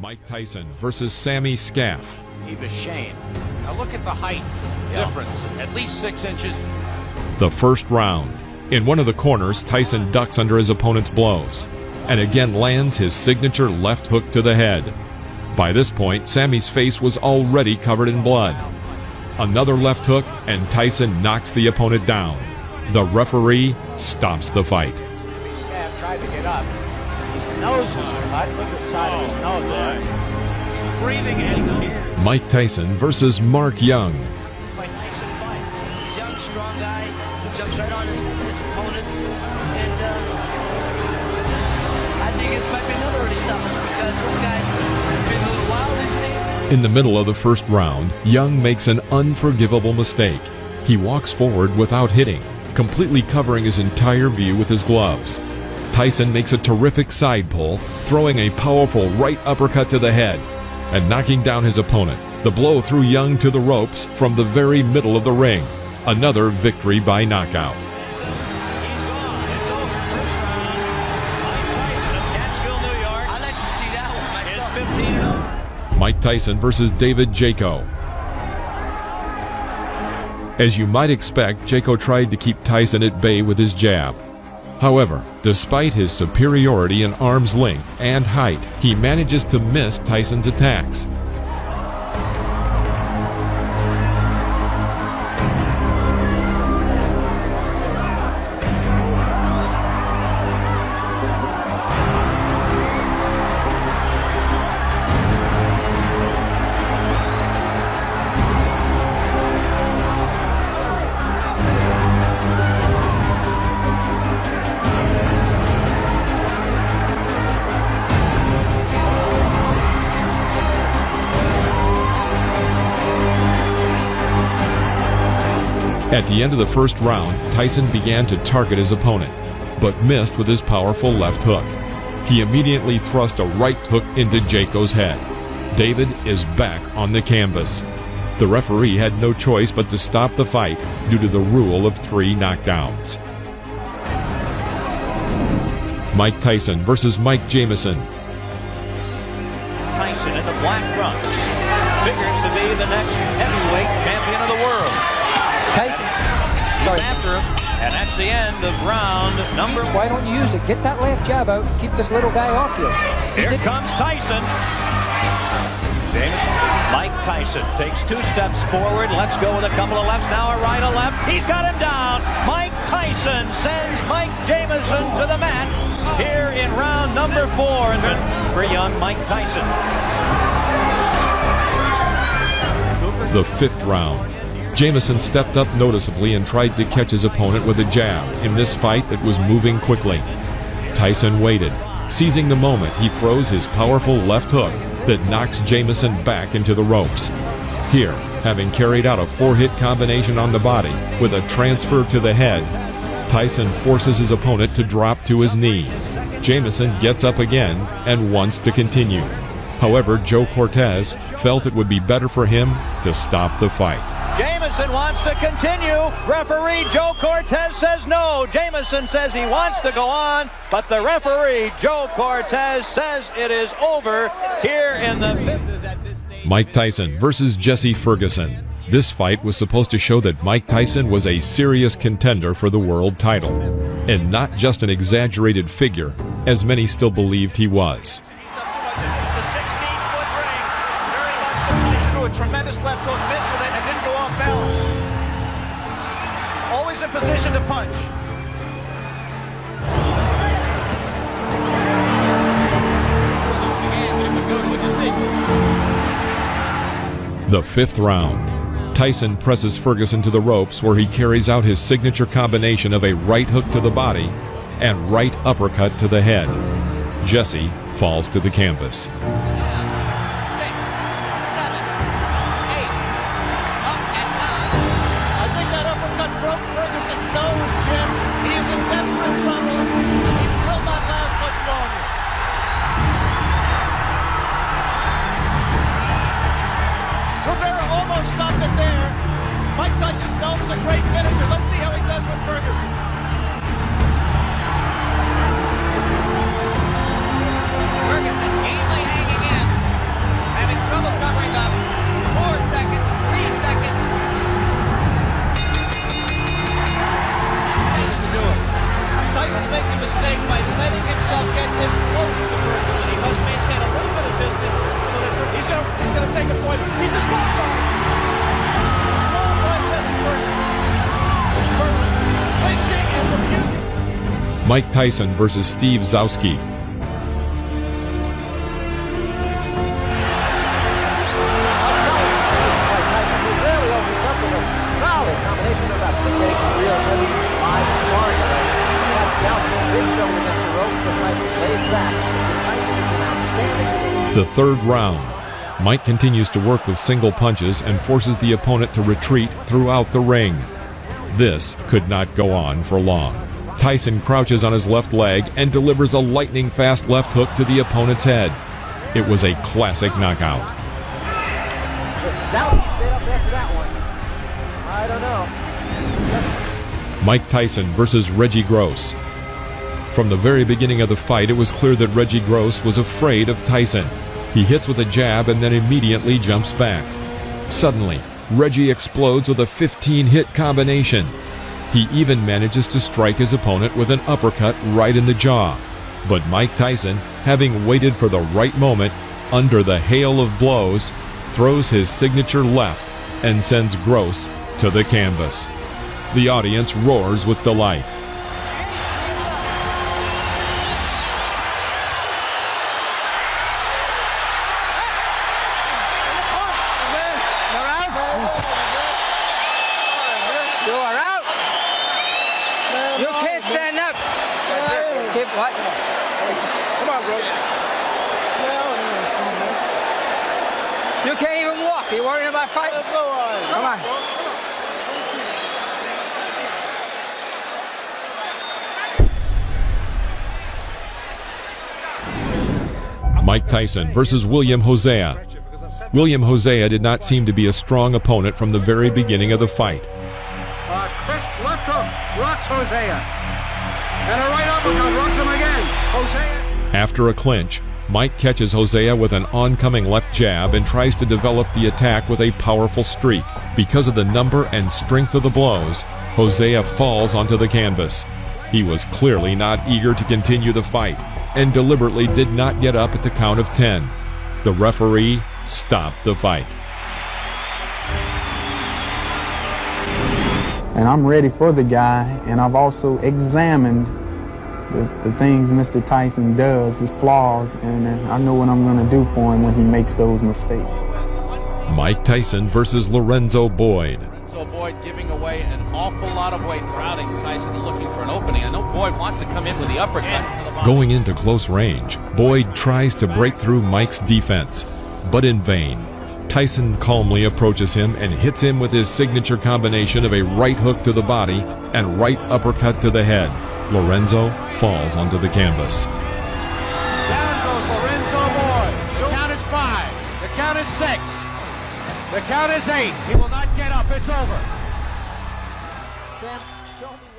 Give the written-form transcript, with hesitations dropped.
Mike Tyson versus Sammy Scaff. Eva Shane. Now look at the height difference, at least 6 inches. The first round. In one of the corners, Tyson ducks under his opponent's blows and again lands his signature left hook to the head. By this point, Sammy's face was already covered in blood. Another left hook, and Tyson knocks the opponent down. The referee stops the fight. Sammy Scaff tried to get up. His nose is cut. Look at the side of his nose there. He's breathing in. Mike Tyson versus Mark Young. Mike Tyson fight. He's a young, strong guy who jumps right on his opponents. And I think this might be another early stoppage because this guy's been a little wild, isn't he? In the middle of the first round, Young makes an unforgivable mistake. He walks forward without hitting, completely covering his entire view with his gloves. Tyson makes a terrific side pull, throwing a powerful right uppercut to the head and knocking down his opponent. The blow threw Young to the ropes from the very middle of the ring. Another victory by knockout. He's gone. It's over. First round. Mike Tyson of Catskill, New York. I like to see that one myself. Is 15-0. Mike Tyson versus David Jaco. As you might expect, Jaco tried to keep Tyson at bay with his jab. However, despite his superiority in arm's length and height, he manages to miss Tyson's attacks. At the end of the first round, Tyson began to target his opponent, but missed with his powerful left hook. He immediately thrust a right hook into Jaco's head. David is back on the canvas. The referee had no choice but to stop the fight due to the rule of 3 knockdowns. Mike Tyson versus Mike Jamison. Tyson in the black trunks. Figures to be the next heavyweight champion of the world. Tyson, He's after him, and that's the end of round number 1. why don't you use it? Get that left jab out and keep this little guy off you. Here comes Tyson. Jamison. Mike Tyson takes 2 steps forward. Let's go with a couple of lefts. Now a right, a left. He's got him down. Mike Tyson sends Mike Jamison to the mat here in round number 4 for young Mike Tyson. The 5th round. Jamison stepped up noticeably and tried to catch his opponent with a jab in this fight that was moving quickly. Tyson waited. Seizing the moment, he throws his powerful left hook that knocks Jamison back into the ropes. Here, having carried out a 4-hit combination on the body with a transfer to the head, Tyson forces his opponent to drop to his knee. Jamison gets up again and wants to continue. However, Joe Cortez felt it would be better for him to stop the fight. Jamison wants to continue. Referee Joe Cortez says no. Jamison says he wants to go on, but the referee Joe Cortez says it is over here in the 5th. Mike Tyson versus Jesse Ferguson. This fight was supposed to show that Mike Tyson was a serious contender for the world title, and not just an exaggerated figure, as many still believed he was. Tremendous left hook, missed with it, and didn't go off balance. Always in position to punch. The 5th round. Tyson presses Ferguson to the ropes where he carries out his signature combination of a right hook to the body and right uppercut to the head. Jesse falls to the canvas. Stopped it there. Mike Tyson's known as a great finisher. Let's see how he does with Ferguson. Ferguson gamely hanging in. Mike Tyson versus Steve Zowski. The third round. Mike continues to work with single punches and forces the opponent to retreat throughout the ring. This could not go on for long. Tyson crouches on his left leg and delivers a lightning-fast left hook to the opponent's head. It was a classic knockout. Mike Tyson versus Reggie Gross. From the very beginning of the fight, it was clear that Reggie Gross was afraid of Tyson. He hits with a jab and then immediately jumps back. Suddenly, Reggie explodes with a 15-hit combination. He even manages to strike his opponent with an uppercut right in the jaw. But Mike Tyson, having waited for the right moment, under the hail of blows, throws his signature left and sends Gross to the canvas. The audience roars with delight. You are out. You can't stand up. Keep what? Come on, bro. You can't even walk. You worrying about fighting? Come on. Mike Tyson versus William Hosea. William Hosea did not seem to be a strong opponent from the very beginning of the fight. Crisp left hook rocks Hosea. And a right uppercut rocks him again. Hosea. After a clinch, Mike catches Hosea with an oncoming left jab and tries to develop the attack with a powerful streak. Because of the number and strength of the blows, Hosea falls onto the canvas. He was clearly not eager to continue the fight and deliberately did not get up at the count of 10. The referee stopped the fight. And I'm ready for the guy, and I've also examined the things Mr. Tyson does, his flaws, and I know what I'm going to do for him when he makes those mistakes. Mike Tyson versus Lorenzo Boyd. So Boyd giving away an awful lot of weight, crowding Tyson and looking for an opening. I know Boyd wants to come in with the uppercut. Going into close range, Boyd tries to break through Mike's defense, but in vain. Tyson calmly approaches him and hits him with his signature combination of a right hook to the body and right uppercut to the head. Lorenzo falls onto the canvas. Down goes Lorenzo Boyd. The count is 5. The count is 6. The count is 8. He will not get up. It's over. Sam, show me.